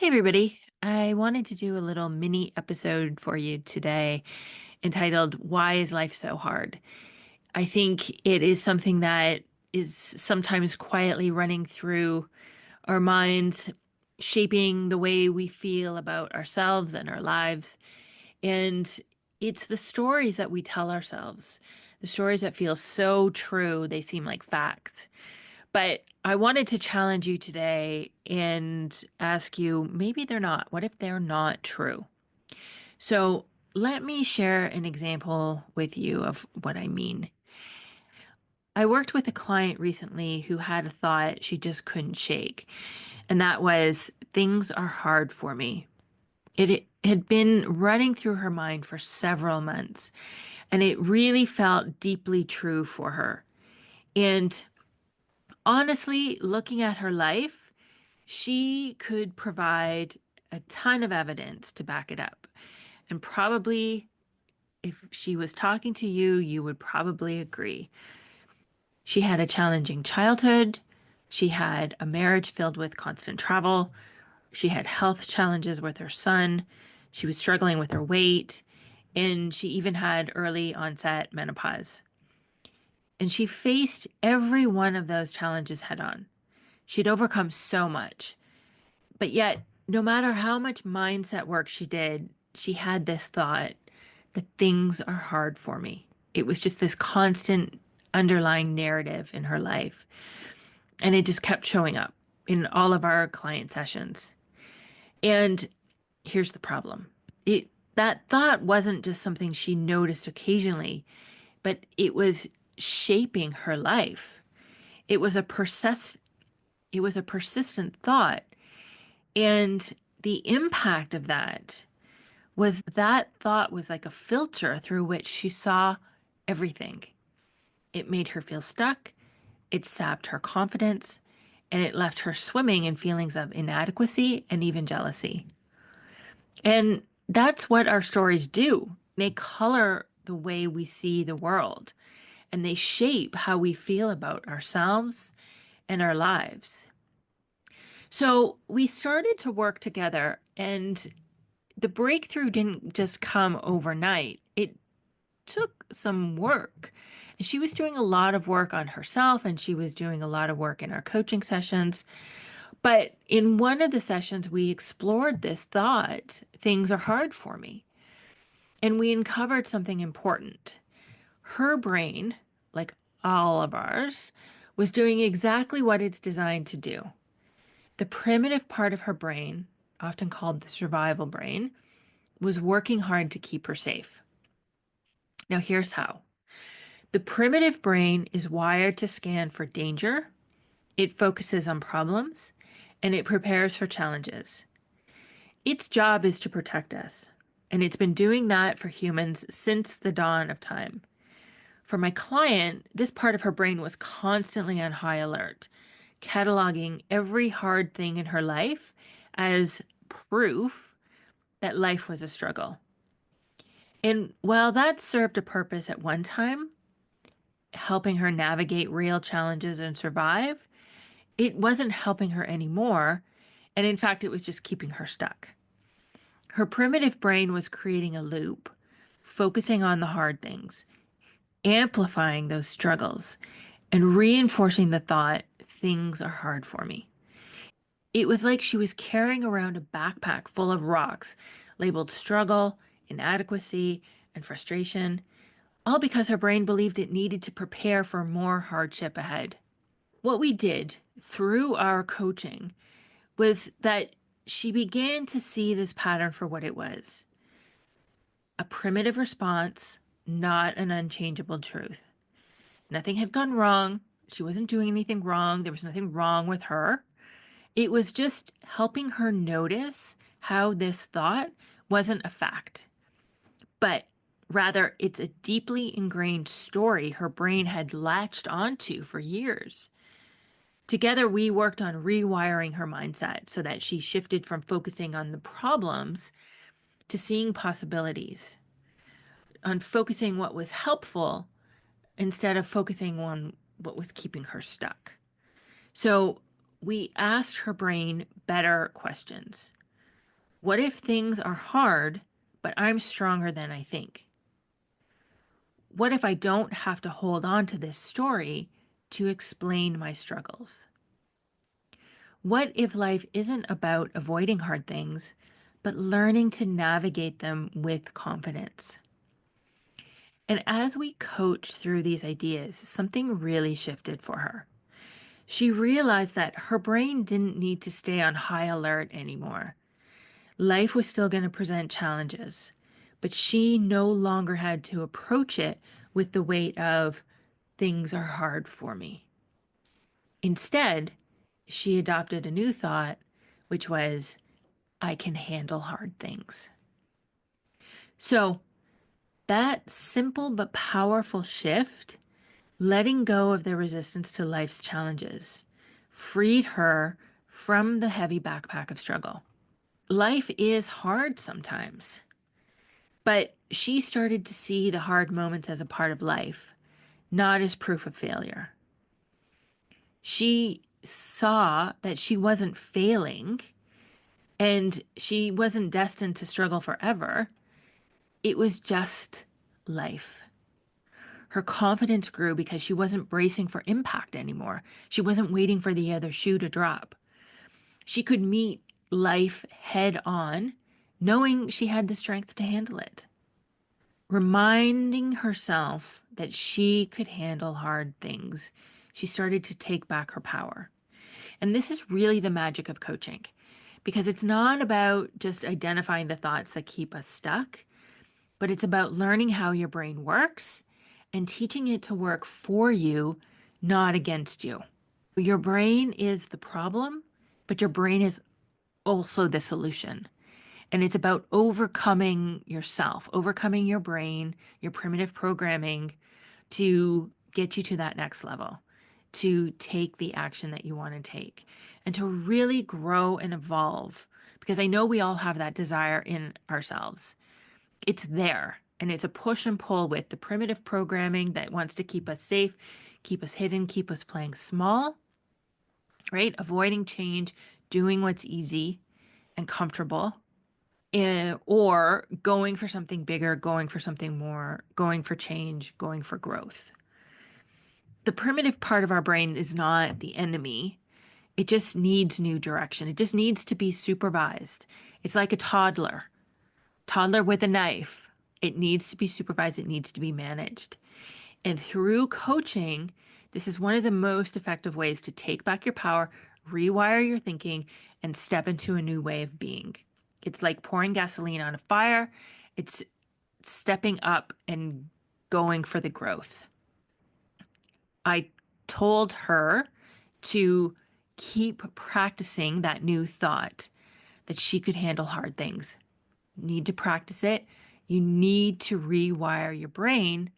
Hey, everybody. I wanted to do a little mini episode for you today entitled Why is Life So Hard? I think it is something that is sometimes quietly running through our minds, shaping the way we feel about ourselves and our lives. And it's the stories that we tell ourselves, the stories that feel so true, they seem like facts. But I wanted to challenge you today and ask you, maybe they're not. What if they're not true? So let me share an example with you of what I mean. I worked with a client recently who had a thought she just couldn't shake, and that was, things are hard for me. It had been running through her mind for several months, and it really felt deeply true for her. And honestly, looking at her life, she could provide a ton of evidence to back it up. And probably, if she was talking to you, you would probably agree. She had a challenging childhood. She had a marriage filled with constant travel. She had health challenges with her son. She was struggling with her weight. And she even had early onset menopause. And she faced every one of those challenges head on. She'd overcome so much. But yet, no matter how much mindset work she did, she had this thought that things are hard for me. It was just this constant underlying narrative in her life. And it just kept showing up in all of our client sessions. And here's the problem. That thought wasn't just something she noticed occasionally, but it was shaping her life. It was a persistent thought. And the impact of that was that thought was like a filter through which she saw everything. It made her feel stuck, it sapped her confidence, and it left her swimming in feelings of inadequacy and even jealousy. And that's what our stories do. They color the way we see the world, and they shape how we feel about ourselves and our lives. So we started to work together, and the breakthrough didn't just come overnight. It took some work. She was doing a lot of work on herself and she was doing a lot of work in our coaching sessions. But in one of the sessions, we explored this thought, things are hard for me. And we uncovered something important. Her brain, like all of ours, was doing exactly what it's designed to do. The primitive part of her brain, often called the survival brain, was working hard to keep her safe. Now, here's how. The primitive brain is wired to scan for danger, it focuses on problems, and it prepares for challenges. Its job is to protect us, and it's been doing that for humans since the dawn of time. For my client, this part of her brain was constantly on high alert, cataloging every hard thing in her life as proof that life was a struggle. And while that served a purpose at one time, helping her navigate real challenges and survive, it wasn't helping her anymore. And in fact, it was just keeping her stuck. Her primitive brain was creating a loop, focusing on the hard things, amplifying those struggles, and reinforcing the thought, things are hard for me. It was like she was carrying around a backpack full of rocks labeled struggle, inadequacy, and frustration, all because her brain believed it needed to prepare for more hardship ahead. What we did through our coaching was that she began to see this pattern for what it was, a primitive response, not an unchangeable truth. Nothing had gone wrong. She wasn't doing anything wrong. There was nothing wrong with her. It was just helping her notice how this thought wasn't a fact, but rather it's a deeply ingrained story her brain had latched onto for years. Together, we worked on rewiring her mindset so that she shifted from focusing on the problems to seeing possibilities, on focusing what was helpful instead of focusing on what was keeping her stuck. So we asked her brain better questions. What if things are hard, but I'm stronger than I think? What if I don't have to hold on to this story to explain my struggles? What if life isn't about avoiding hard things, but learning to navigate them with confidence? And as we coached through these ideas, something really shifted for her. She realized that her brain didn't need to stay on high alert anymore. Life was still going to present challenges, but she no longer had to approach it with the weight of things are hard for me. Instead, she adopted a new thought, which was, I can handle hard things. So, that simple but powerful shift, letting go of the resistance to life's challenges, freed her from the heavy backpack of struggle. Life is hard sometimes, but she started to see the hard moments as a part of life, not as proof of failure. She saw that she wasn't failing and she wasn't destined to struggle forever. It was just life. Her confidence grew because she wasn't bracing for impact anymore. She wasn't waiting for the other shoe to drop. She could meet life head on, knowing she had the strength to handle it. Reminding herself that she could handle hard things, she started to take back her power. And this is really the magic of coaching, because it's not about just identifying the thoughts that keep us stuck, but it's about learning how your brain works and teaching it to work for you, not against you. Your brain is the problem, but your brain is also the solution. And it's about overcoming yourself, overcoming your brain, your primitive programming to get you to that next level, to take the action that you want to take, and to really grow and evolve. Because I know we all have that desire in ourselves. It's there, and it's a push and pull with the primitive programming that wants to keep us safe, keep us hidden, keep us playing small, right? Avoiding change, doing what's easy and comfortable, or going for something bigger, going for something more, going for change, going for growth. The primitive part of our brain is not the enemy. It just needs new direction. It just needs to be supervised. It's like a toddler with a knife. It needs to be supervised. It needs to be managed. And through coaching, this is one of the most effective ways to take back your power, rewire your thinking, and step into a new way of being. It's like pouring gasoline on a fire. It's stepping up and going for the growth. I told her to keep practicing that new thought that she could handle hard things. You need to practice it. You need to rewire your brain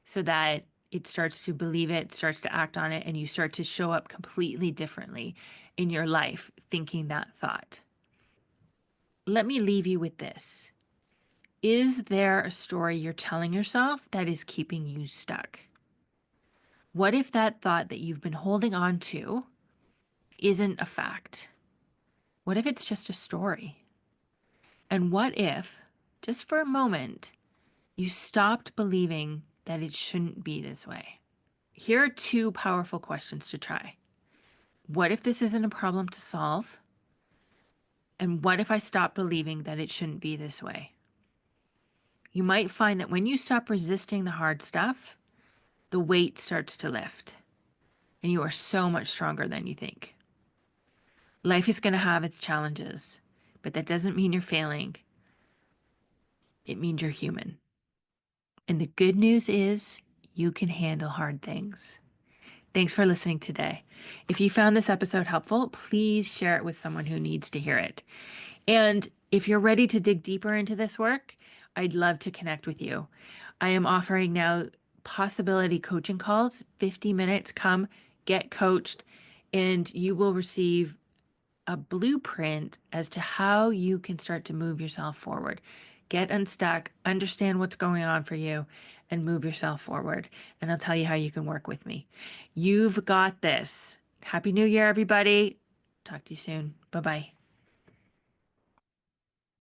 so that it starts to believe it, starts to act on it, and you start to show up completely differently in your life thinking that thought. Let me leave you with this. Is there a story you're telling yourself that is keeping you stuck? What if that thought that you've been holding on to isn't a fact? What if it's just a story? And what if, just for a moment, you stopped believing that it shouldn't be this way? Here are two powerful questions to try. What if this isn't a problem to solve? And what if I stop believing that it shouldn't be this way? You might find that when you stop resisting the hard stuff, the weight starts to lift, and you are so much stronger than you think. Life is going to have its challenges, but that doesn't mean you're failing. It means you're human. And the good news is you can handle hard things. Thanks for listening today. If you found this episode helpful, please share it with someone who needs to hear it. And if you're ready to dig deeper into this work, I'd love to connect with you. I am offering now possibility coaching calls, 50 minutes, come get coached, and you will receive a blueprint as to how you can start to move yourself forward. Get unstuck, understand what's going on for you, and move yourself forward. And I'll tell you how you can work with me. You've got this. Happy New Year, everybody. Talk to you soon. Bye-bye.